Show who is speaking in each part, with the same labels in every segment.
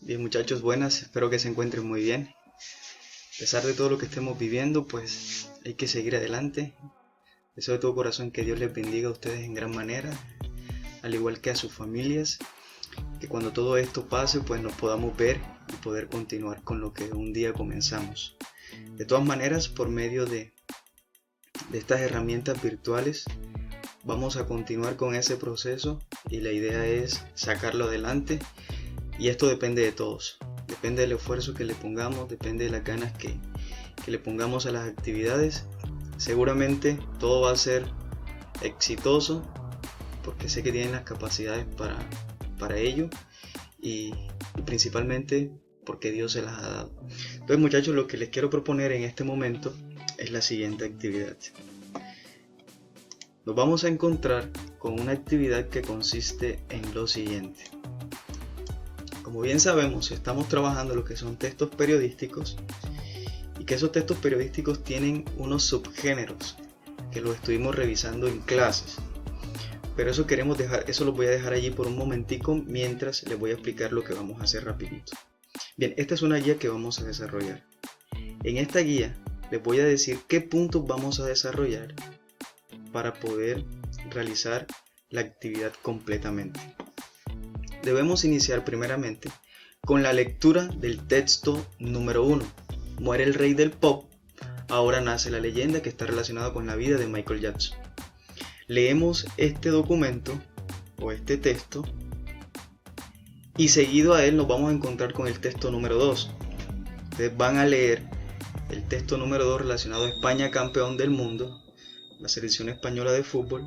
Speaker 1: Bien muchachos, buenas, espero que se encuentren muy bien. A pesar de todo lo que estemos viviendo, pues hay que seguir adelante. Deseo de todo corazón que Dios les bendiga a ustedes en gran manera, al igual que a sus familias. Que cuando todo esto pase, pues nos podamos ver y poder continuar con lo que un día comenzamos. De todas maneras, por medio de estas herramientas virtuales, vamos a continuar con ese proceso y la idea es sacarlo adelante. Y esto depende de todos, depende del esfuerzo que le pongamos, depende de las ganas que le pongamos a las actividades. Seguramente todo va a ser exitoso porque sé que tienen las capacidades para ello y principalmente porque Dios se las ha dado. Entonces muchachos, lo que les quiero proponer en este momento es la siguiente actividad. Nos vamos a encontrar con una actividad que consiste en lo siguiente. Como bien sabemos, estamos trabajando lo que son textos periodísticos y que esos textos periodísticos tienen unos subgéneros que los estuvimos revisando en clases. Pero eso lo voy a dejar allí por un momentico mientras les voy a explicar lo que vamos a hacer rapidito. Bien, esta es una guía que vamos a desarrollar. En esta guía les voy a decir qué puntos vamos a desarrollar para poder realizar la actividad completamente. Debemos iniciar primeramente con la lectura del texto número 1. Muere el rey del pop, ahora nace la leyenda, que está relacionada con la vida de Michael Jackson. Leemos este documento o este texto y seguido a él nos vamos a encontrar con el texto número 2. Ustedes van a leer el texto número 2 relacionado a España campeón del mundo, la selección española de fútbol.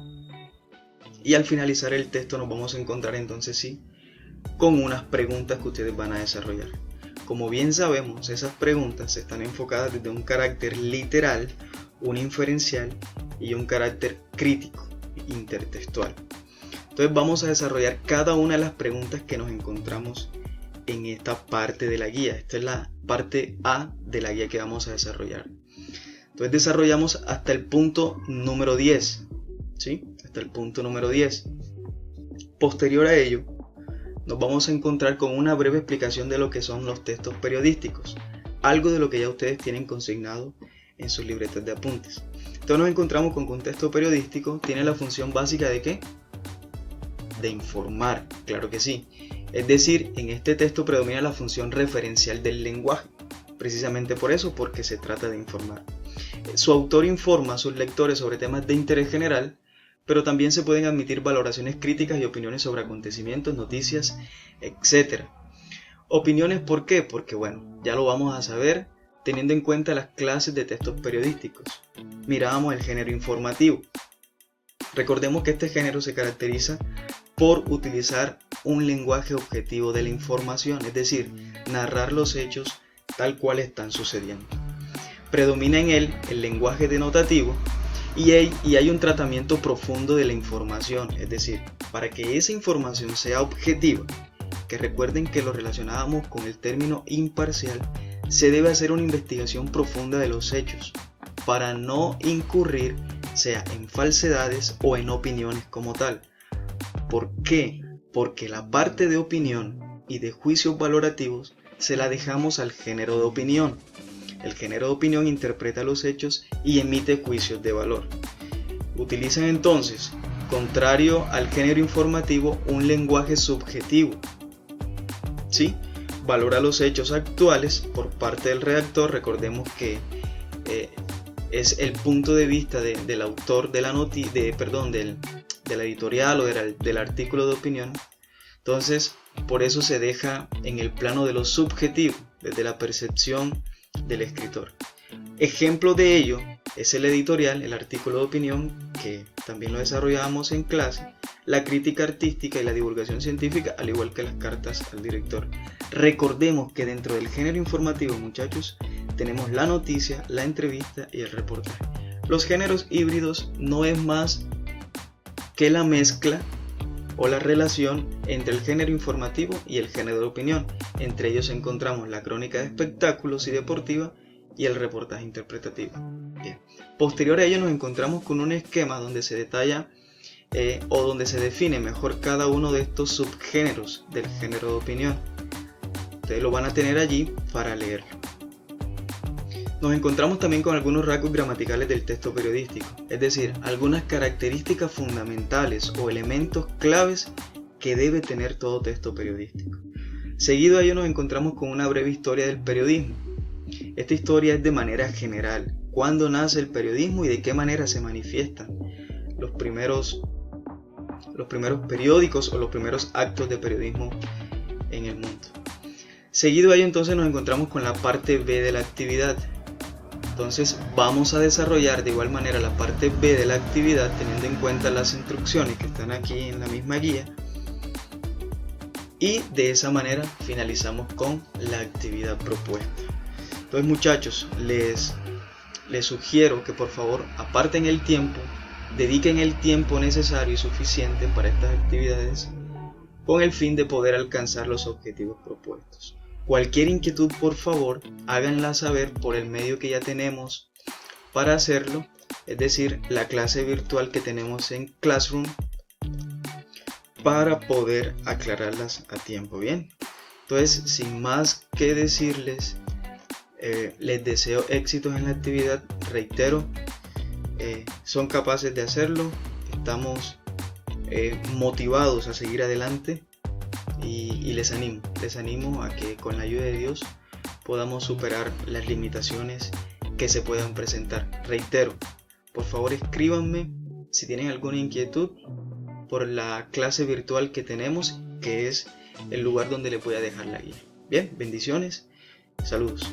Speaker 1: Y al finalizar el texto nos vamos a encontrar entonces sí con unas preguntas que ustedes van a desarrollar. Como bien sabemos, esas preguntas están enfocadas desde un carácter literal, un inferencial y un carácter crítico, intertextual. Entonces vamos a desarrollar cada una de las preguntas que nos encontramos en esta parte de la guía. Esta es la parte A de la guía que vamos a desarrollar. Entonces desarrollamos hasta el punto número 10. ¿Sí? Hasta el punto número 10. Posterior a ello, nos vamos a encontrar con una breve explicación de lo que son los textos periodísticos, algo de lo que ya ustedes tienen consignado en sus libretas de apuntes. Entonces nos encontramos con que un texto periodístico tiene la función básica de ¿qué? De informar, claro que sí. Es decir, en este texto predomina la función referencial del lenguaje, precisamente por eso, porque se trata de informar. Su autor informa a sus lectores sobre temas de interés general, pero también se pueden admitir valoraciones críticas y opiniones sobre acontecimientos, noticias, etc. Opiniones, ¿por qué? Porque bueno, ya lo vamos a saber teniendo en cuenta las clases de textos periodísticos. Mirábamos el género informativo. Recordemos que este género se caracteriza por utilizar un lenguaje objetivo de la información, es decir, narrar los hechos tal cual están sucediendo. Predomina en él el lenguaje denotativo y hay un tratamiento profundo de la información, es decir, para que esa información sea objetiva, que recuerden que lo relacionábamos con el término imparcial, se debe hacer una investigación profunda de los hechos, para no incurrir sea en falsedades o en opiniones como tal. ¿Por qué? Porque la parte de opinión y de juicios valorativos se la dejamos al género de opinión. El género de opinión interpreta los hechos y emite juicios de valor. Utilizan entonces, contrario al género informativo, un lenguaje subjetivo. ¿Sí? Valora los hechos actuales por parte del redactor. Recordemos que es el punto de vista del autor de la de la editorial o del artículo de opinión. Entonces, por eso se deja en el plano de lo subjetivo, desde la percepción del escritor. Ejemplo de ello es el editorial, el artículo de opinión, que también lo desarrollábamos en clase, la crítica artística y la divulgación científica, al igual que las cartas al director. Recordemos que dentro del género informativo, muchachos, tenemos la noticia, la entrevista y el reportaje. Los géneros híbridos no es más que la mezcla o la relación entre el género informativo y el género de opinión. Entre ellos encontramos la crónica de espectáculos y deportiva y el reportaje interpretativo. Bien. Posterior a ello nos encontramos con un esquema donde se detalla o donde se define mejor cada uno de estos subgéneros del género de opinión. ustedes lo van a tener allí para leerlo. Nos encontramos también con algunos rasgos gramaticales del texto periodístico, es decir, algunas características fundamentales o elementos claves que debe tener todo texto periodístico. Seguido a ello nos encontramos con una breve historia del periodismo. Esta historia es de manera general, cuándo nace el periodismo y de qué manera se manifiestan los primeros periódicos o los primeros actos de periodismo en el mundo. Seguido a ello entonces nos encontramos con la parte B de la actividad. Entonces vamos a desarrollar de igual manera la parte B de la actividad teniendo en cuenta las instrucciones que están aquí en la misma guía, y de esa manera finalizamos con la actividad propuesta. Entonces muchachos, les sugiero que por favor aparten el tiempo, dediquen el tiempo necesario y suficiente para estas actividades con el fin de poder alcanzar los objetivos propuestos. Cualquier inquietud, por favor, háganla saber por el medio que ya tenemos para hacerlo, es decir, la clase virtual que tenemos en Classroom, para poder aclararlas a tiempo. Bien, entonces, sin más que decirles, les deseo éxitos en la actividad. Reitero, son capaces de hacerlo, estamos motivados a seguir adelante. Y les animo a que con la ayuda de Dios podamos superar las limitaciones que se puedan presentar. Reitero, por favor escríbanme si tienen alguna inquietud por la clase virtual que tenemos, que es el lugar donde les voy a dejar la guía. Bien, bendiciones, saludos.